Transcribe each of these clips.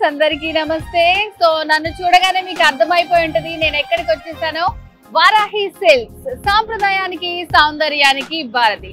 అందరికీ నమస్తే. సో నన్ను చూడగానే మీకు అర్థమైపోయి ఉంటది నేను ఎక్కడికి వచ్చేసానో. వారాహి సిల్క్స్, సాంప్రదాయానికి సౌందర్యానికి భారతి.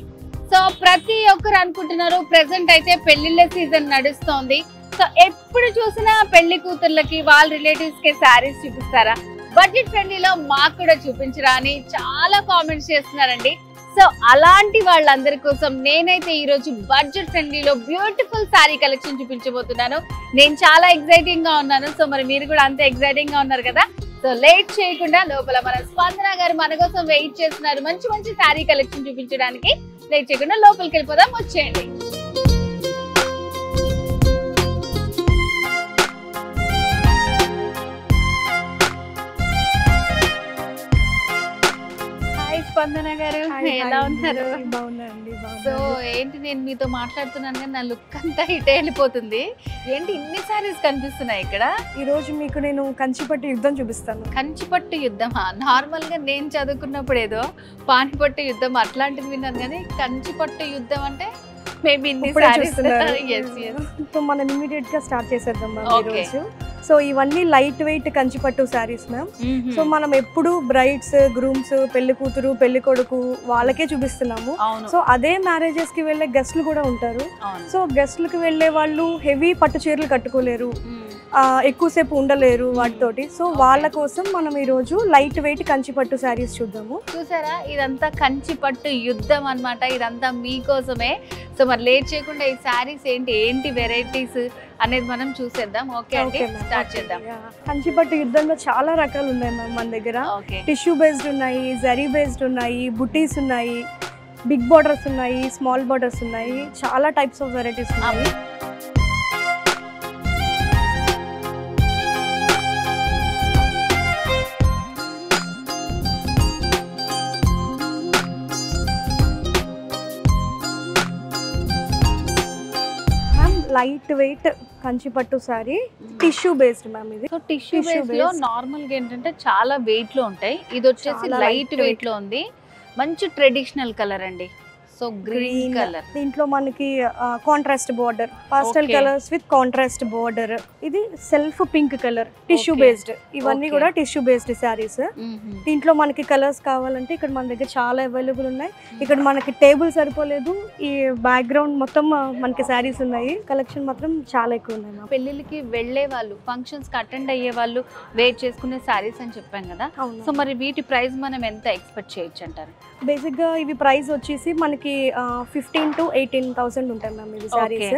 సో ప్రతి ఒక్కరు అనుకుంటున్నారు ప్రెసెంట్ అయితే పెళ్లిళ్ళ సీజన్ నడుస్తోంది. సో ఎప్పుడు చూసినా పెళ్లి కూతుర్లకి వాళ్ళ రిలేటివ్స్ కి శారీస్ చూపిస్తారా, బడ్జెట్ ఫ్రెండ్లీలో మాకు కూడా చూపించరా అని చాలా కామెంట్స్ చేస్తున్నారండి. సో అలాంటి వాళ్ళందరి కోసం నేనైతే ఈ రోజు బడ్జెట్ ఫ్రెండ్లీలో బ్యూటిఫుల్ శారీ కలెక్షన్ చూపించబోతున్నాను. నేను చాలా ఎక్సైటింగ్ గా ఉన్నాను. సో మరి మీరు కూడా అంతే ఎక్సైటింగ్ గా ఉన్నారు కదా. సో లేట్ చేయకుండా లోపల మన స్పందన గారు మన కోసం వెయిట్ చేస్తున్నారు మంచి మంచి శారీ కలెక్షన్ చూపించడానికి. లేట్ చేయకుండా లోపలికి వెళ్ళిపోదాం, వచ్చేయండి. స్పందన గారు ఎలా ఉన్నారు? సో ఏంటి నేను మీతో మాట్లాడుతున్నాను కానీ నా లుక్ అంతా ఇటే వెళ్ళిపోతుంది. ఏంటి ఇన్ని సారీస్ కనిపిస్తున్నాయి ఇక్కడ? ఈ రోజు మీకు నేను కంచిపట్టు యుద్ధం చూపిస్తాను. కంచిపట్టు యుద్ధమా? నార్మల్ గా నేను చదువుకున్నప్పుడు ఏదో పానిపట్టు యుద్ధం అట్లాంటిది విన్నాను కానీ కంచిపట్టు యుద్ధం అంటే మేబీ మనం ఇమీడియట్ గా స్టార్ట్ చేసేద్దాం మ్యామ్ ఈ రోజు. సో ఇవన్నీ లైట్ వెయిట్ కంచిపట్టు సారీస్ మ్యామ్. సో మనం ఎప్పుడు బ్రైడ్స్, గ్రూమ్స్, పెళ్లి కూతురు, పెళ్లి కొడుకు వాళ్ళకే చూపిస్తున్నాము. సో అదే మ్యారేజెస్ కి వెళ్ళే గెస్ట్లు కూడా ఉంటారు. సో గెస్ట్లకి వెళ్ళే వాళ్ళు హెవీ పట్టు చీరలు కట్టుకోలేరు, ఎక్కువసేపు ఉండలేరు వాటితోటి. సో వాళ్ళ కోసం మనం ఈ రోజు లైట్ వెయిట్ కంచిపట్టు శారీస్ చూద్దాము. చూసారా, ఇదంతా కంచిపట్టు యుద్ధం అన్నమాట. ఇదంతా మీకోసమే. సో మరి లేట్ చేయకుండా ఈ శారీస్ ఏంటి వెరైటీస్ అనేది మనం చూసేద్దాం. ఓకే అండి, స్టార్ట్ చేద్దాం. కంచిపట్టు యుద్ధంలో చాలా రకాలు ఉన్నాయి మ్యామ్ మన దగ్గర. టిష్యూ బేస్డ్ ఉన్నాయి, జరీ బేస్డ్ ఉన్నాయి, బుటీస్ ఉన్నాయి, బిగ్ బార్డర్స్ ఉన్నాయి, స్మాల్ బార్డర్స్ ఉన్నాయి, చాలా టైప్స్ ఆఫ్ వెరైటీస్ ఉన్నాయి. లైట్ వెయిట్ కంచిపట్టు సారీ, టిష్యూ బేస్డ్ మ్యామ్ ఇది. సో టిష్యూ బేస్డ్ లో నార్మల్ గా ఏంటంటే చాలా వెయిట్ లో ఉంటాయి. ఇది వచ్చేసి లైట్ వెయిట్ లో ఉంది. మంచి ట్రెడిషనల్ కలర్ అండి. సో గ్రీన్ కలర్, దీంట్లో మనకి contrast border, pastel colours with contrast border. ఇది self pink colour, tissue based. ఇవన్నీ కూడా టిష్యూ బేస్డ్ శారీస్. దీంట్లో మనకి కలర్స్ కావాలంటే ఇక్కడ మన దగ్గర చాలా అవైలబుల్ ఉన్నాయి. ఇక్కడ మనకి టేబుల్ సరిపోలేదు, ఈ బ్యాక్గ్రౌండ్ మొత్తం మనకి శారీస్ ఉన్నాయి. కలెక్షన్ మాత్రం చాలా ఎక్కువ ఉన్నాయి. పెళ్లికి వెళ్లే వాళ్ళు, ఫంక్షన్స్ కి అటెండ్ అయ్యే వాళ్ళు వేర్ చేసుకునే శారీస్ అని చెప్పాం కదా. సో మరి వీటి ప్రైస్ మనం ఎంత ఎక్స్పెక్ట్ చేయొచ్చు అంటారు? బేసిక్ గా ఇవి ప్రైస్ వచ్చేసి మనకి 15,000 to 18,000 ఉంటాయి మ్యామ్ ఇవి శారీస్.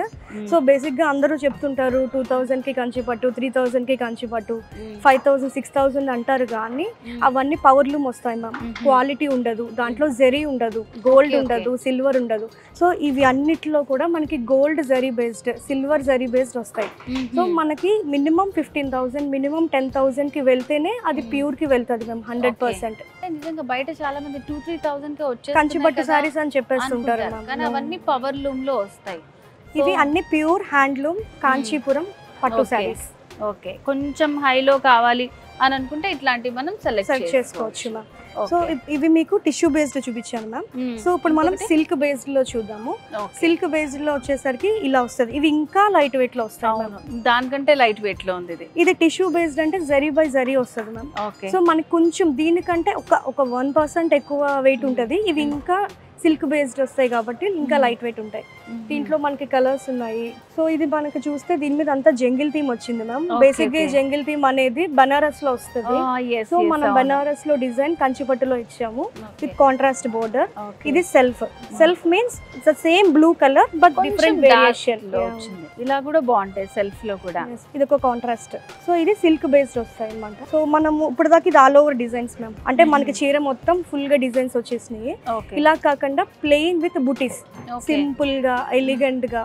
సో బేసిక్ గా అందరూ చెప్తుంటారు 2,000 కి కంచిపట్టు, 3,000 కి కంచిపట్టు, 5,000, 6,000 అంటారు. కానీ అవన్నీ పవర్ లూమ్ వస్తాయి మ్యామ్. క్వాలిటీ ఉండదు, దాంట్లో జరీ ఉండదు, గోల్డ్ ఉండదు, సిల్వర్ ఉండదు. సో ఇవి అన్నిట్లో కూడా మనకి gold zari based, silver zari based వస్తాయి. సో మనకి మినిమం 15,000, మినిమం 10,000 కి వెళ్తేనే అది ప్యూర్ కి వెళ్తుంది మ్యామ్ 100%. నిజంగా బయట చాలా మంది 2,000-3,000 కి వచ్చే కంచిపట్టు సారీస్ అని చెప్పేస్తుంటారు, కానీ అవన్నీ పవర్ లూమ్ లో వస్తాయి. ఇవి అన్ని ప్యూర్ హ్యాండ్లూమ్ కాంచీపురం పట్టు సారీస్. ఓకే, కొంచెం హైలో కావాలి అని అనుకుంటే ఇట్లాంటివి మనం సెలెక్ట్ చేసుకోవచ్చు మ్యామ్. సో ఇవి మీకు టిష్యూ బేస్డ్ చూపించాను మ్యామ్. సో ఇప్పుడు మనం సిల్క్ బేస్డ్ లో చూద్దాము. సిల్క్ బేస్డ్ లో వచ్చేసరికి ఇలా వస్తుంది. ఇవి ఇంకా లైట్ వెయిట్ లో వస్తాయి. దానికంటే లైట్ వెయిట్ లో ఉంది ఇది టిష్యూ బేస్డ్ అంటే జరీ బై జరీ వస్తుంది మ్యామ్. సో మనకి కొంచెం దీనికంటే ఒక 1% ఎక్కువ వెయిట్ ఉంటుంది. ఇవి ఇంకా సిల్క్ బేస్డ్ వస్తాయి కాబట్టి ఇంకా లైట్ వెయిట్ ఉంటాయి. దీంట్లో మనకి కలర్స్ ఉన్నాయి. సో ఇది మనకి చూస్తే దీని మీద అంతా జంగిల్ థీమ్ వచ్చింది మ్యామ్. బేసిక్ గా జంగిల్ థీమ్ అనేది బనారస్ లో వస్తుంది. సో మనం బనారస్ లో డిజైన్ కంచిపట్టులో ఇచ్చాము విత్ కాంట్రాస్ట్ బోర్డర్. ఇది self means it's same blue colour but different variation. ఇలా కూడా బాగుంటాయి సెల్ఫ్ లో కూడా. ఇది ఒక కాంట్రాస్ట్. సో ఇది సిల్క్ బేస్డ్ వస్తాయి అన్నమాట. సో మనము ఇప్పుడు దాకా ఇది ఆల్ ఓవర్ డిజైన్స్ మ్యామ్. అంటే మనకి చీర మొత్తం ఫుల్ గా డిజైన్స్ వచ్చేసినాయి. ఇలా కాకుండా ప్లెయిన్ విత్ బుటీస్, సింపుల్ గా ఎలిగెంట్ గా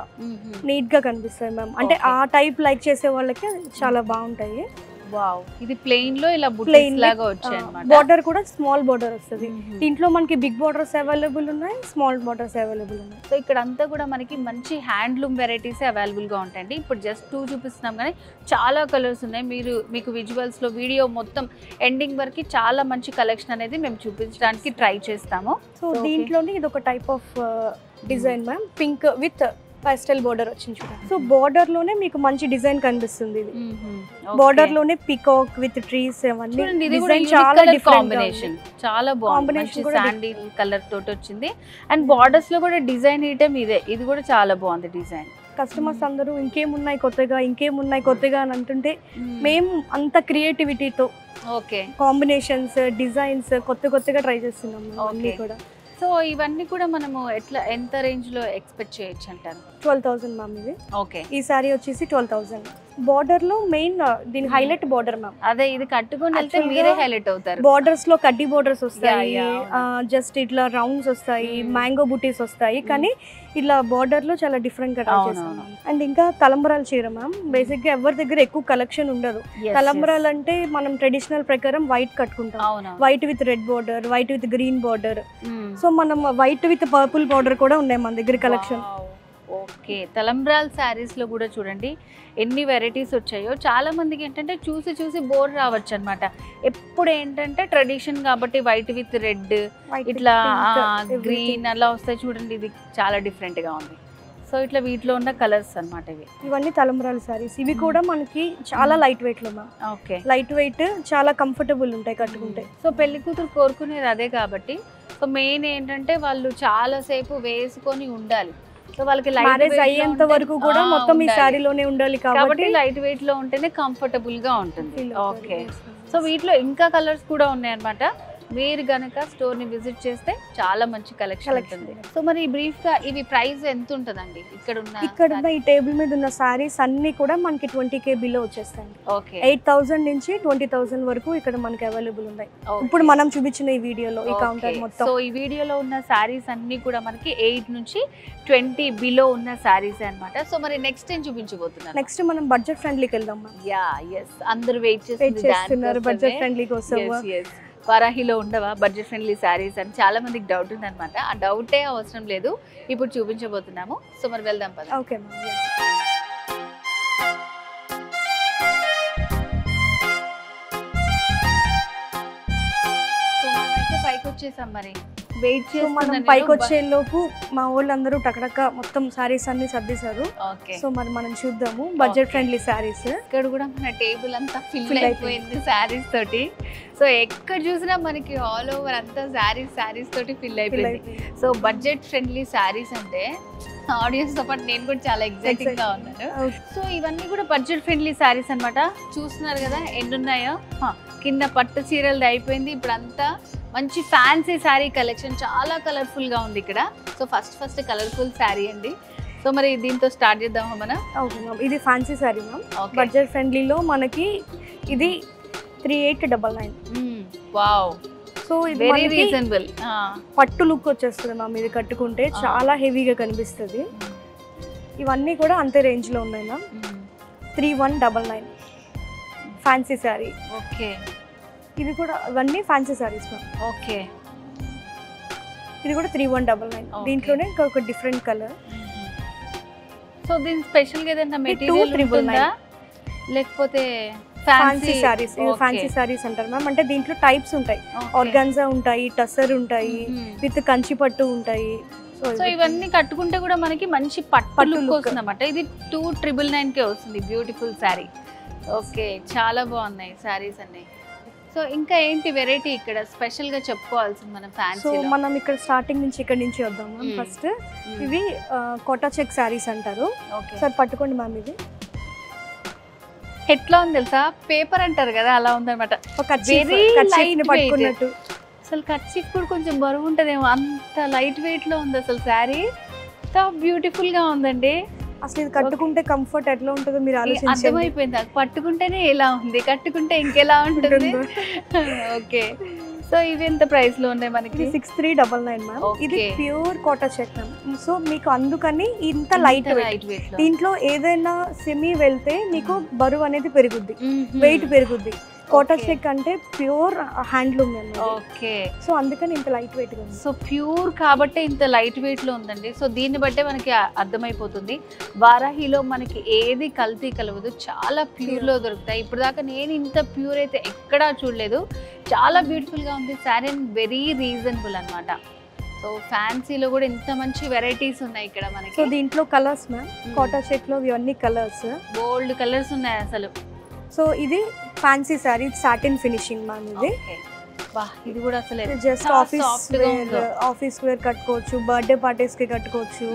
నీట్ గా కనిపిస్తాయి మ్యామ్. అంటే ఆ టైప్ లైక్ చేసే వాళ్ళకి చాలా బాగుంటాయి. వావ్, ఇది ప్లెయిన్ లో ఇలా బుటీస్ లాగా వచ్చాయి అన్నమాట. బోర్డర్ కూడా స్మాల్ బోర్డర్ వస్తుంది. దీంట్లో మనకి బిగ్ బోర్డర్స్ అవైలబుల్ ఉన్నాయి, స్మాల్ బోర్డర్స్ అవైలబుల్ ఉన్నాయి. సో ఇక్కడ అంతా కూడా మనకి మంచి హ్యాండ్లూమ్ వెరైటీస్ అవైలబుల్ గా ఉంటాయండి. ఇప్పుడు జస్ట్ 2 చూపిస్తున్నాం కానీ చాలా కలర్స్ ఉన్నాయి. మీకు విజువల్స్ లో వీడియో మొత్తం ఎండింగ్ వరకు చాలా మంచి కలెక్షన్ అనేది మేము చూపించడానికి ట్రై చేస్తాము. సో దీంట్లోనే ఇది ఒక type of design ma'am. Pink with pastel border వచ్చింది చూడండి. సో బోర్డర్ లోనే మీకు మంచి డిజైన్ కనిపిస్తుంది. ఇది బోర్డర్ లోనే పికాక్ విత్ ట్రీస్ అవన్నీ డిజైన్ చాలా డిఫరెంట్ కాంబినేషన్, చాలా బాగుంది. శాండీ కలర్ తోటి వచ్చింది అండ్ బార్డర్స్ లో కూడా డిజైన్ ఐటమ్ ఇదే. ఇది కూడా చాలా బాగుంది డిజైన్. కస్టమర్స్ అందరూ ఇంకేమున్నాయి కొత్తగా అని అంటుంటే మేము అంత క్రియేటివిటీతో కాంబినేషన్స్ డిజైన్స్ కొత్తగా ట్రై చేస్తున్నాము అన్ని కూడా. సో ఇవన్నీ కూడా మనము ఎంత రేంజ్ లో ఎక్స్పెక్ట్ చేయొచ్చు అంటారు? 12,000 మ్యామ్ ఇది. ఓకే, ఈ సారీ వచ్చేసి 12,000. బార్డర్ లో మెయిన్ దీని హైలైట్ బార్డర్ మ్యామ్. అదే ఇది కట్టుకొని వెళ్తే మీరే హైలైట్ అవుతారు. బార్డర్స్ లో కడ్డీ బార్డర్స్ వస్తాయి, జస్ట్ ఇట్లా రౌండ్స్ వస్తాయి, మ్యాంగో బుటీస్ వస్తాయి, కానీ ఇట్లా బార్డర్ లో చాలా డిఫరెంట్ గా ట్రై చేస్తాం. అండ్ ఇంకా తలంబరాల చీర మ్యామ్. బేసిక్ గా ఎవరి దగ్గర ఎక్కువ కలెక్షన్ ఉండదు. తలంబరాలు అంటే మనం ట్రెడిషనల్ ప్రకారం వైట్ కట్టుకుంటాం, white with red border, white with green border. So మనం వైట్ విత్ పర్పుల్ బార్డర్ కూడా ఉన్నాయి మన దగ్గర కలెక్షన్. ఓకే, తలంబ్రాల్ శారీస్ లో కూడా చూడండి ఎన్ని వెరైటీస్ వచ్చాయో. చాలా మందికి ఏంటంటే చూసి బోర్ రావచ్చు అనమాట. ఎప్పుడు ఏంటంటే ట్రెడిషన్ కాబట్టి వైట్ విత్ రెడ్ ఇట్లా గ్రీన్ అలా వస్తాయి చూడండి. ఇది చాలా డిఫరెంట్ గా ఉంది. సో ఇట్లా వీటిలో ఉన్న కలర్స్ అన్నమాట ఇవన్నీ తలంబ్రాల శారీస్. ఇవి కూడా మనకి చాలా లైట్ వెయిట్ లో. ఓకే, లైట్ వెయిట్ చాలా కంఫర్టబుల్ ఉంటాయి కట్టుకుంటే. సో పెళ్లి కూతురు కోరుకునేది అదే కాబట్టి సో మెయిన్ ఏంటంటే వాళ్ళు చాలా సేపు వేసుకొని ఉండాలి. సో వాళ్ళకి మ్యారేజ్ అయ్యేంత వరకు కూడా మొత్తం ఈ శారీలోనే ఉండాలి కాబట్టి లైట్ వెయిట్ లో ఉంటేనే కంఫర్టబుల్ గా ఉంటుంది. ఓకే, సో వీటిలో ఇంకా కలర్స్ కూడా ఉన్నాయి అన్నమాట. మీరు గనక స్టోర్ ని విజిట్ చేస్తే చాలా మంచి కలెక్షన్ ఉంటుంది. సో మరి బ్రీఫ్ గా ఇవి ప్రైస్ ఎంత ఉంటదండి? ఇక్కడ ఉన్న ఈ టేబుల్ మీద ఉన్న సారీస్ అన్ని కూడా మనకి 20K బిలో వచ్చేస్తాయి. ఓకే, 8,000 నుంచి 20,000 వరకు ఇక్కడ మనకి అవైలబుల్ ఉన్నాయి. ఇప్పుడు మనం చూపించిన ఈ వీడియోలో ఈ కౌంటర్ మొత్తం. సో ఈ వీడియోలో ఉన్న సారీస్ అన్ని కూడా మనకి 8 నుంచి 20 బిలో ఉన్న సారీస్ అన్నమాట. సో మరి నెక్స్ట్ ఏం చూపించబోతున్నారు? నెక్స్ట్ మనం బడ్జెట్ ఫ్రెండ్లీకి వెళ్దాం. అందరూ వెయిట్ చేస్తున్నారు బడ్జెట్ ఫ్రెండ్లీ కోసం. వారాహిలో ఉండవా బడ్జెట్ ఫ్రెండ్లీ శారీస్ అని చాలా మందికి డౌట్ ఉందన్నమాట. ఆ డౌటే అవసరం లేదు, ఇప్పుడు చూపించబోతున్నాము. సో మరి వెళ్దాం పద. ఓకే, పైకి వచ్చేసాం. మరి వెయిట్ చేసి పైకి వచ్చే లోపు మా వాళ్ళందరూ టకటక మొత్తం సారీస్ అన్ని సర్దేశారు. సో మరి మనం చూద్దాము బడ్జెట్ ఫ్రెండ్లీ సారీస్. ఇక్కడ కూడా మన టేబుల్ అంతా ఫిల్ అయిపోయింది సారీస్ తోటి. సో ఎక్కడ చూసినా మనకి ఆల్ ఓవర్ అంతా సారీస్ తోటి ఫిల్ అయిపోయింది. సో బడ్జెట్ ఫ్రెండ్లీ సారీస్ అంటే ఆడియన్స్ తో పాటు నేను కూడా చాలా ఎక్సైటింగ్ గా ఉన్నాను. సో ఇవన్నీ కూడా బడ్జెట్ ఫ్రెండ్లీ సారీస్ అన్నమాట. చూస్తున్నారు కదా ఎన్ని ఉన్నాయో. కింద పట్టు చీరలది అయిపోయింది, ఇప్పుడు అంతా మంచి ఫ్యాన్సీ శారీ కలెక్షన్ చాలా కలర్ఫుల్ గా ఉంది ఇక్కడ. సో ఫస్ట్ కలర్ఫుల్ శారీ అండి. సో మరి దీంతో స్టార్ట్ చేద్దామా మనం? ఇది ఫ్యాన్సీ శారీ మ్యామ్. బడ్జెట్ ఫ్రెండ్లీలో మనకి ఇది 3899. వావ్, సో ఇది వెరీ రీజనబుల్. పట్టు లుక్ వచ్చేస్తుంది మ్యామ్. ఇది కట్టుకుంటే చాలా హెవీగా కనిపిస్తుంది. ఇవన్నీ కూడా అంతే రేంజ్ లో ఉన్నాయి మ్యామ్. 3199 ఫ్యాన్సీ శారీ. ఓకే, ఇది కూడా ఇవన్నీ ఫ్యాన్సీ సారీస్ మ్యామ్. ఓకే, ఇది కూడా 3199. దీంట్లోనే ఇంకొక డిఫరెంట్ కలర్. సో దీని స్పెషల్ గా ఏదైనా మెటీరియల్ ఉంటుందా లేకపోతే ఫ్యాన్సీ సారీస్? ఫ్యాన్సీ సారీస్ అంటారు మ్యామ్. అంటే దీంట్లో టైప్స్ ఉంటాయి. ఆర్గాన్జా ఉంటాయి, టసర్ ఉంటాయి, విత్ కంచి పట్టు ఉంటాయి. సో ఇవన్నీ కట్టుకుంటే కూడా మనకి మంచి పట్టు లుక్ వస్తుంది అన్నమాట. ఇది 299కే వస్తుంది. బ్యూటిఫుల్ శారీ. ఓకే, చాలా బాగున్నాయి శారీస్ అన్ని. సో ఇంకా ఏంటి వెరైటీ ఇక్కడ స్పెషల్ గా చెప్పుకోవాల్సింది మనం ఫ్యాన్సీ? సో మనం ఇక్కడ స్టార్టింగ్ నుంచి ఇక్కడ నుంచి వద్దాం మ్యామ్. ఫస్ట్ ఇవి కోటా చెక్ శారీస్ అంటారు. సార్ పట్టుకోండి మ్యామ్. ఇది ఎట్లా ఉంది తెలుసా, పేపర్ అంటారు కదా అలా ఉందన్నమాట. పట్టుకున్నట్టు. అసలు కర్చీఫ్ కూడా కొంచెం బరువు ఉంటదేమో, అంత లైట్ వెయిట్ లో ఉంది అసలు శారీ. బ్యూటిఫుల్ గా ఉందండి. అసలు ఇది కట్టుకుంటే కంఫర్ట్ ఎట్లా ఉంటుందో మీరు ఆలోచించండి. అర్థమైపోయింది, పట్టుకుంటేనే ఎలా ఉంది, కట్టుకుంటే ఇంకెలా ఉంటుంది. ఓకే, సో ఇవి ఎంత ప్రైస్ లో ఉన్నాయి మనకి? 6399 మ్యామ్. ఇది pure quota check ma'am. So మీకు అందుకని ఇంత లైట్ వెయిట్. దీంట్లో ఏదైనా సెమీ వెళ్తే మీకు బరువు అనేది పెరుగుద్ది, వెయిట్ పెరుగుద్ది. కోటా చెక్ అంటే ప్యూర్ హ్యాండ్లూమ్ అన్నమాట. ఓకే, సో అందుకని ఇంత లైట్ వెయిట్ గా ఉంది. సో ప్యూర్ కాబట్టి ఇంత లైట్ వెయిట్ లో ఉందండి. సో దీన్ని బట్టే మనకి అర్థమైపోతుంది వారాహిలో మనకి ఏది కల్తీ కలవదు, చాలా ప్యూర్ లో దొరుకుతాయి. ఇప్పుడు దాకా నేను ఇంత ప్యూర్ అయితే ఎక్కడా చూడలేదు. చాలా బ్యూటిఫుల్ గా ఉంది శారీ, వెరీ రీజనబుల్ అన్నమాట. సో ఫ్యాన్సీలో కూడా ఇంత మంచి వెరైటీస్ ఉన్నాయి ఇక్కడ మనకి. సో దీంట్లో కలర్స్ మ్యామ్, కాటా సెట్ లో ఇవన్నీ కలర్స్, బోల్డ్ కలర్స్ ఉన్నాయి అసలు. సో ఇది fancy sorry, satin finishing ma'am. ఇది బా, ఇది కూడా అసలు జస్ట్ ఆఫీస్ వేర్ కట్టుకోవచ్చు, బర్త్డే పార్టీస్ కి కట్టుకోవచ్చు,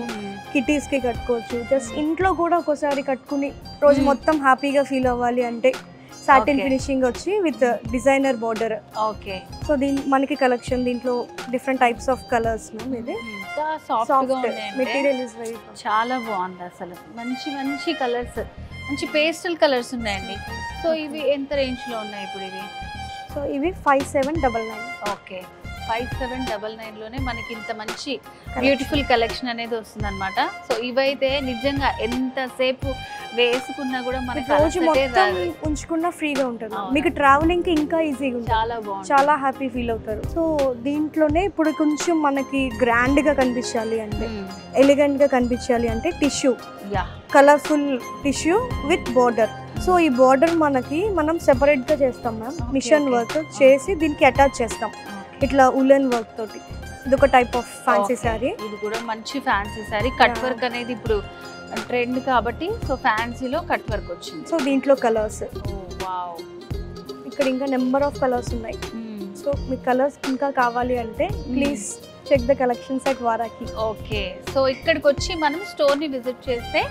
కిటీస్ కి కట్టుకోవచ్చు. జస్ట్ ఇంట్లో కూడా ఒకసారి కట్టుకుని రోజు మొత్తం హ్యాపీగా ఫీల్ అవ్వాలి అంటే సాటిన్ ఫినిషింగ్ వచ్చి with designer border. Okay. So మనకి కలెక్షన్ దీంట్లో different types of colours ma'am. ఇది సాఫ్ట్ మెటీరియల్ ఇస్ వెరీ చాలా బాగుంది అసలు. మంచి మంచి కలర్స్, మంచి పేస్టల్ కలర్స్ ఉన్నాయండి. సో ఇవి ఎంత రేంజ్ లో ఉన్నాయి ఇప్పుడు ఇవి? సో ఇవి 5799. ఓకే, 5799 లోనే మనకి ఇంత మంచి బ్యూటిఫుల్ కలెక్షన్ అనేది వస్తుంది అనమాట. సో ఇవైతే నిజంగా ఎంతసేపు వేసుకున్నా కూడా మనకి రోజు మొత్తం ఉంచుకున్నా ఫ్రీగా ఉంటుంది. మీకు ట్రావెలింగ్ కి ఇంకా ఈజీగా ఉంటుంది, చాలా బాగుంది, చాలా హ్యాపీ ఫీల్ అవుతారు. సో దీంట్లోనే ఇప్పుడు కొంచెం మనకి గ్రాండ్ గా కనిపించాలి అంటే, ఎలిగెంట్ గా కనిపించాలి అంటే tissue, colourful tissue with border. So ఈ బోర్డర్ మనం సెపరేట్ గా చేస్తాం మ్యామ్, మిషన్ వర్క్ చేసి దీనికి అటాచ్ చేస్తాం ఇట్లా ఉలెన్ వర్క్ తోటి. ఇది ఒక టైప్ ఆఫ్ ఫ్యాన్సీ సారీ. ఇది కూడా మంచి ఫ్యాన్సీ సారీ. కట్ వర్క్ అనేది ఇప్పుడు ట్రెండ్ కాబట్టి సో ఫ్యాన్సీలో కట్ వర్క్ వచ్చింది. సో దీంట్లో కలర్స్, ఇక్కడ ఇంకా నెంబర్ ఆఫ్ కలర్స్ ఉన్నాయి. సో మీ కలర్స్ ఇంకా కావాలి అంటే please check the collections at Varahi. Okay. So ఇక్కడికి వచ్చి మనం స్టోర్ ని విజిట్ చేస్తే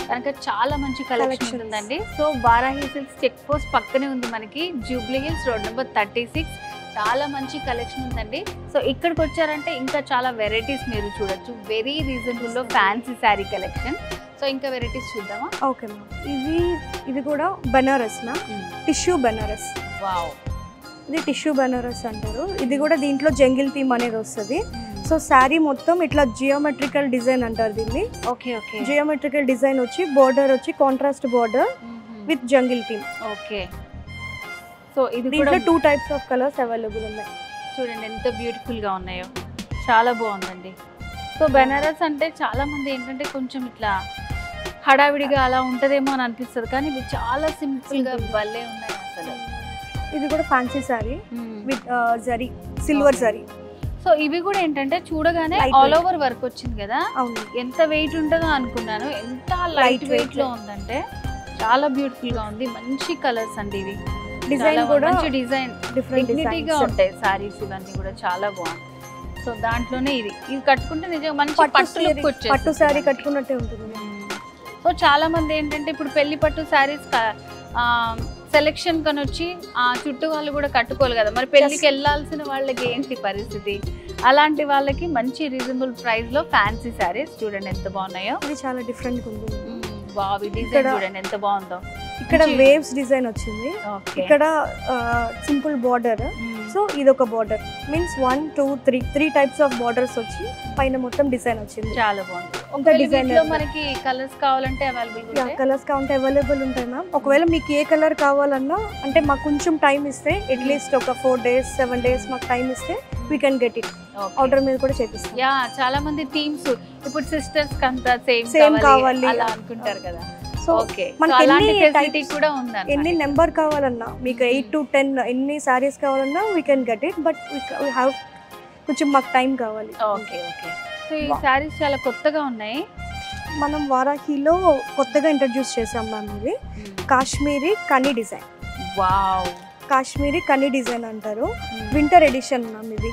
కనుక చాలా మంచి కలెక్షన్ ఉందండి. So Varahi silks check post పక్కనే ఉంది మనకి, జూబ్లీ హిల్స్ రోడ్ నెంబర్ 36. చాలా మంచి కలెక్షన్ ఉందండి. సో ఇక్కడికి వచ్చారంటే ఇంకా చాలా వెరైటీస్ మీరు చూడొచ్చు. వెరీ రీజనబుల్ లో ఫ్యాన్సీ శారీ కలెక్షన్. సో ఇంకా వెరైటీస్ చూద్దామా? Okay ma'am. ఇది కూడా Banaras ma'am, tissue Banaras. Wow, ఇది టిష్యూ బనారస్ అంటారు. ఇది కూడా దీంట్లో జంగిల్ థీమ్ అనేది వస్తుంది. సో శారీ మొత్తం ఇట్లా జియోమెట్రికల్ డిజైన్ అంటారు దీన్ని. Okay okay. జియోమెట్రికల్ డిజైన్ వచ్చి బోర్డర్ వచ్చి contrast border with jungle theme. Okay. So ఇది దీంట్లో 2 టైప్స్ ఆఫ్ కలర్స్ అవైలబుల్ ఉన్నాయి. చూడండి ఎంత బ్యూటిఫుల్ గా ఉన్నాయో, చాలా బాగుందండి. సో బెనారస్ అంటే చాలా మంది ఏంటంటే కొంచెం ఇట్లా హడావిడిగా అలా ఉంటదేమో అని అనిపిస్తుంది, కానీ ఇవి చాలా సింపుల్ గా భలే ఉన్నాయి అసలు. ఇది కూడా fancy sorry with zari, silver zari. So ఇవి కూడా ఏంటంటే చూడగానే ఆల్ ఓవర్ వర్క్ వచ్చింది కదా. అవును. ఎంత వెయిట్ ఉంటుందో అనుకున్నాను, ఎంత లైట్ వెయిట్ లో ఉందంటే చాలా బ్యూటిఫుల్ గా ఉంది. మంచి కలర్స్ అండి ఇవి. డిజైన్ కూడా మంచి డిజైన్, డిగ్నిటీగా ఉంటాయి సారీస్ ఇవన్నీ కూడా చాలా బాగుంది. సో దాంట్లోనే ఇది కట్టుకుంటే నిజంగా మంచి పట్టు సారీ కట్టుకున్నట్టే ఉంటుంది. సో చాలా మంది ఏంటంటే ఇప్పుడు పెళ్లి పట్టు సారీస్ సెలెక్షన్ కని వచ్చి చుట్టూ వాళ్ళు కూడా కట్టుకోవాలి కదా, మరి పెళ్లికి వెళ్ళాల్సిన వాళ్ళకి ఏంటి పరిస్థితి? అలాంటి వాళ్ళకి మంచి రీజనబుల్ ప్రైస్ లో ఫ్యాన్సీ సారీస్ చూడండి ఎంత బాగున్నాయో. ఇది చాలా డిఫరెంట్ ఉంది. బావి డిజైన్ చూడండి ఎంత బాగుందో. ఇక్కడ వేవ్స్ డిజైన్ వచ్చింది, ఇక్కడ సింపుల్ బార్డర్. సో ఇది ఒక border means 1 2 3 types of borders వచ్చి పైన మొత్తం డిజైన్ వచ్చింది. చాలా బాగుంది. ఒక డిజైన్ లో మనకి కలర్స్ కావాలంటే అవైలబుల్ ఉంటాయి మ్యామ్. ఒకవేళ మీకు ఏ కలర్ కావాలన్నా అంటే మాకు కొంచెం టైం ఇస్తే, అట్లీస్ట్ ఒక 4 days 7 days మాకు టైం ఇస్తే we can get it. Order మీద కూడా చేపిస్తాం. చాలా మంది టీమ్స్ ఇప్పుడు సిస్టర్స్ కంతా సేమ్ కావాలి అలా అనుకుంటారు కదా. సో మనకి కూడా ఉంది, ఎన్ని నెంబర్ కావాలన్నా మీకు 8 to 10 ఎన్ని సారీస్ కావాలన్నా we can get it. But we have కొంచెం మాకు టైం కావాలి. Okay okay. సో ఈ సారీస్ చాలా కొత్తగా ఉన్నాయి. మనం వారాహిలో కొత్తగా ఇంట్రడ్యూస్ చేసాం మ్యామ్. ఇది Kashmiri Kani design. Wow, Kashmiri Kani design అంటారు. వింటర్ ఎడిషన్ మ్యామ్ ఇది.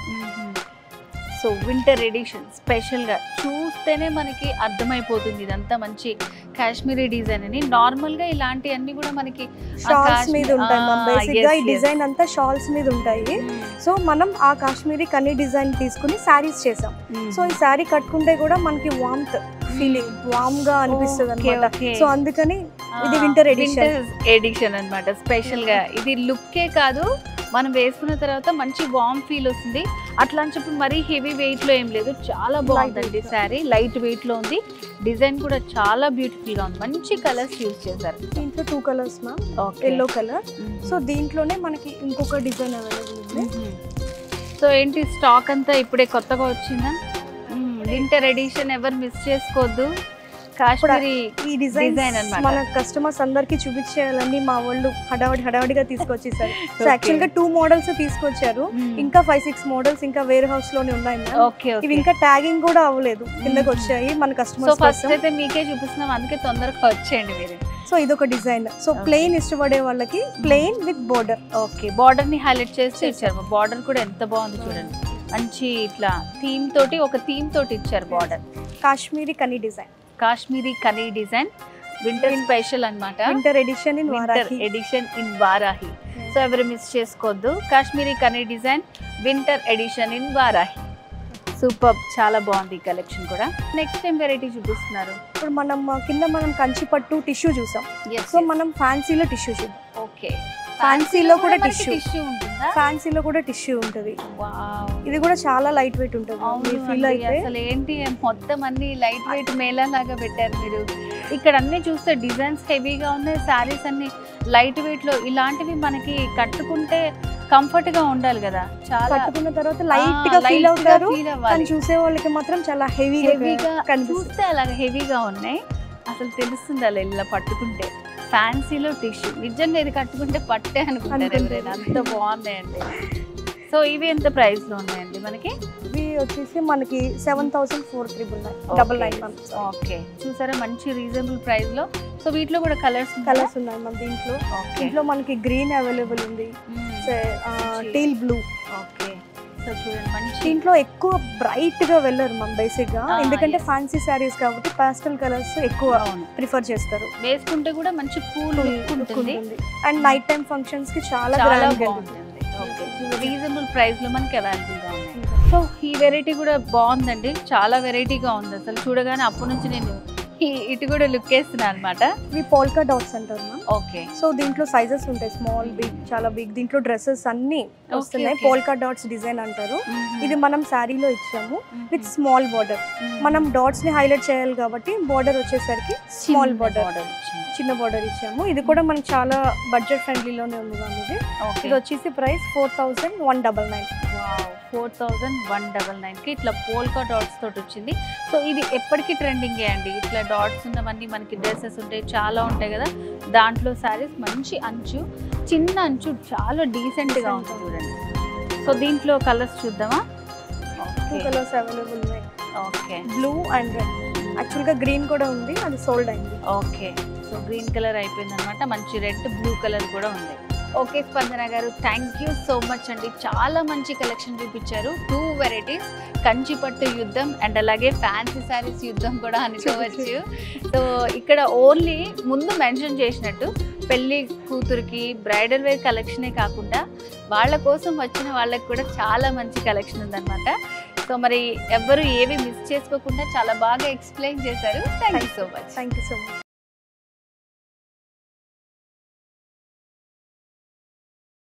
సో వింటర్ ఎడిషన్ స్పెషల్గా చూస్తేనే మనకి అర్థమైపోతుంది ఇదంతా మంచి కాశ్మీరీ డిజైన్ అని. నార్మల్గా ఇలాంటివన్నీ కూడా మనకి షాల్స్ మీద ఉంటాయి మ్యామ్. బేసిక్గా ఈ డిజైన్ అంతా షాల్స్ మీద ఉంటాయి. సో మనం ఆ కాశ్మీరీ కనీ డిజైన్ తీసుకుని శారీస్ చేసాం. సో ఈ శారీ కట్టుకుంటే కూడా మనకి వామ్త్ ఫీలింగ్, వామ్ గా అనిపిస్తుంది అన్నమాట. సో అందుకని ఇది వింటర్ ఎడిషన్ అన్నమాట. స్పెషల్ గా ఇది లుక్కే కాదు, మనం వేసుకున్న తర్వాత మంచి వామ్ ఫీల్ వస్తుంది. అట్లా అని చెప్పి మరీ హెవీ వెయిట్ లో ఏం లేదు, చాలా బాగుందండి శారీ. లైట్ వెయిట్ లో ఉంది, డిజైన్ కూడా చాలా బ్యూటిఫుల్ గా ఉంది. మంచి కలర్స్ యూజ్ చేశారు. దీంట్లో 2 colours ma'am, yellow colour. So దీంట్లోనే మనకి ఇంకొక డిజైన్ అవైలబుల్ ఉంది. సో ఏంటి స్టాక్ అంతా ఇప్పుడే కొత్తగా వచ్చిందా? వింటర్ ఎడిషన్ ఎవరు మిస్ చేసుకోవద్దు. కాశ్మీరీ ఈ డిజైన్ Design అన్నమాట. మన కస్టమర్స్ అందరికి చూపించేయాలని మా వాళ్ళు హడావిడిగా తీసుకొచ్చేసారు. సో యాక్చువల్ గా 2 మోడల్స్ తీసుకొచ్చారు, ఇంకా 5-6 మోడల్స్ ఇంకా వేర్ హౌస్ లోనే ఉన్నాయి మ్యామ్. ఓకే ఇవి ఇంకా ట్యాగింగ్ కూడా అవ్వలేదు, కిందకి వచ్చాయి మన సో కస్టమర్స్ ఫస్ట్ కోసం. అయితే మీకే చూపిస్తున్నాం, అందుకే తొందరగా వచ్చేయండి మీరు. సో ఇదొక డిజైన్. సో ప్లెయిన్ ఇష్టపడే వాళ్ళకి plain with border. Okay, border ని హైలైట్ చేసి ఇచ్చారు. బార్డర్ కూడా ఎంత బాగుంది చూడండి, మంచి ఇట్లా థీమ్ తోటి, ఒక థీమ్ తోటి ఇచ్చారు border. Kashmiri Kani design, Kashmiri Kani design, winter special అన్నమాట. Winter edition in winter Varahi. Edition in Varahi. So ఎవరు మిస్ చేసుకోవద్దు, Kashmiri Kani design winter edition in Varahi. Super, చాలా బాగుంది ఈ కలెక్షన్ కూడా. నెక్స్ట్ టైం వెరైటీ చూపిస్తున్నారు. ఇప్పుడు మనం కింద కంచి పట్టు టిష్యూ చూసాం. సో మనం ఫ్యాన్సీలో టిష్యూ చూద్దాం. ఓకే, ఫ్యాన్సీలో కూడా టిష్యూ, టిష్యూ ఉంటుందా? ఫ్యాన్సీలో కూడా టిష్యూ ఉంటుంది. వావ్, ఇది కూడా చాలా లైట్ వెయిట్ ఉంటుంది. అవును ఫీల్ అండి, అయితే అసలు ఏంటి మొత్తం అన్ని లైట్ వెయిట్ మేళా లాగా పెట్టారు మీరు. ఇక్కడ అన్ని చూస్తే డిజైన్స్ హెవీగా ఉన్నాయి, శారీస్ అన్ని లైట్ వెయిట్ లో. ఇలాంటివి మనకి కట్టుకుంటే కంఫర్ట్ గా ఉండాలి కదా, చాలా కట్టుకున్న తర్వాత లైట్ గా ఫీల్ అవుతారు, కానీ చూసే వాళ్ళకి మాత్రం చాలా హెవీగా కనిపిస్తుంది. చూస్తే అలాగే హెవీగా ఉన్నాయి, అసలు తెలుస్తుంది అలా ఇలా పట్టుకుంటే. ఫ్యాన్సీలో టిష్యూ, నిజంగా ఇది కట్టుకుంటే పట్టే అనుకుంటారు ఎవరైనా, అంత బాగున్నాయండి. సో ఇవి ఎంత ప్రైస్ లో ఉన్నాయండి మనకి? ఇవి వచ్చేసి మనకి 7,499. ఓకే, చూసారా మంచి రీజనబుల్ ప్రైస్ లో. సో వీటిలో కూడా కలర్స్ ఉన్నాయి మన దీంట్లో. దీంట్లో మనకి గ్రీన్ అవైలబుల్ ఉంది, టీల్ బ్లూ. ఓకే, సో చూడండి మంచి. దీంట్లో ఎక్కువ బ్రైట్ గా వెళ్ళరు మనం బేసిక్ గా, ఎందుకంటే ఫ్యాన్సీ శారీస్ కాబట్టి పాస్టల్ కలర్స్ ఎక్కువ ప్రిఫర్ చేస్తారు. వేసుకుంటే కూడా మంచి కూల్ లుక్ ఉంటుంది, అండ్ నైట్ టైం ఫంక్షన్స్ కి చాలా గ్రాండ్ గా ఉంటుంది. రీజనబుల్ ప్రైస్ లో మనకి అవైలబుల్ గా ఉన్నాయి. సో ఈ వెరైటీ కూడా బాగుందండి, చాలా వెరైటీగా ఉంది అసలు. చూడగానే అప్పటి నుంచి నేను ఇటు కూడా లుక్ వేస్తున్నాను అనమాట. ఇవి పోల్కా డాట్స్ అంటారు మ్యామ్. ఓకే, సో దీంట్లో సైజెస్ ఉంటాయి, స్మాల్, బిగ్, చాలా బిగ్. దీంట్లో డ్రెస్సెస్ అన్ని వస్తున్నాయి. పోల్కా డాట్స్ డిజైన్ అంటారు. ఇది మనం శారీలో ఇచ్చాము విత్ స్మాల్ బార్డర్. మనం డాట్స్ ని హైలైట్ చేయాలి కాబట్టి బార్డర్ వచ్చేసరికి స్మాల్ బార్డర్, చిన్న బార్డర్ ఇచ్చాము. ఇది కూడా మనకి చాలా బడ్జెట్ ఫ్రెండ్లీలోనే ఉంది మ్యామ్. ఇది వచ్చేసి ప్రైస్ 4,199. 4,199కి ఇట్లా పోల్కా డాట్స్ తోటి వచ్చింది. సో ఇది ఎప్పటికీ ట్రెండింగ్ అండి, ఇట్లా డాట్స్ ఉన్నవన్నీ మనకి డ్రెస్సెస్ ఉంటాయి, చాలా ఉంటాయి కదా. దాంట్లో శారీస్ మంచి అంచు, చిన్న అంచు, చాలా డీసెంట్ గా ఉంటుంది చూడండి. సో దీంట్లో కలర్స్ చూద్దామా? 2 కలర్స్ అవైలబుల్ ఉన్నాయి. Okay, blue and red. Actual గా గ్రీన్ కూడా ఉంది, అది సోల్డ్ అయింది. ఓకే, సో గ్రీన్ కలర్ అయిపోయింది అనమాట, మంచి రెడ్ బ్లూ కలర్ కూడా ఉంది. ఓకే స్పందన గారు, థ్యాంక్ యూ సో మచ్ అండి, చాలా మంచి కలెక్షన్ చూపించారు. 2 వెరైటీస్, కంచిపట్టు యుద్ధం అండ్ అలాగే ఫ్యాన్సీ శారీస్ యుద్ధం కూడా అనుకోవచ్చు. సో ఇక్కడ ఓన్లీ ముందు మెన్షన్ చేసినట్టు పెళ్లి కూతురికి బ్రైడల్ వేర్ కలెక్షనే కాకుండా వాళ్ళ కోసం వచ్చిన వాళ్ళకి కూడా చాలా మంచి కలెక్షన్ ఉందన్నమాట. సో మరి ఎవ్వరు ఏవి మిస్ చేసుకోకుండా చాలా బాగా ఎక్స్ప్లెయిన్ చేశారు. Thank you so much.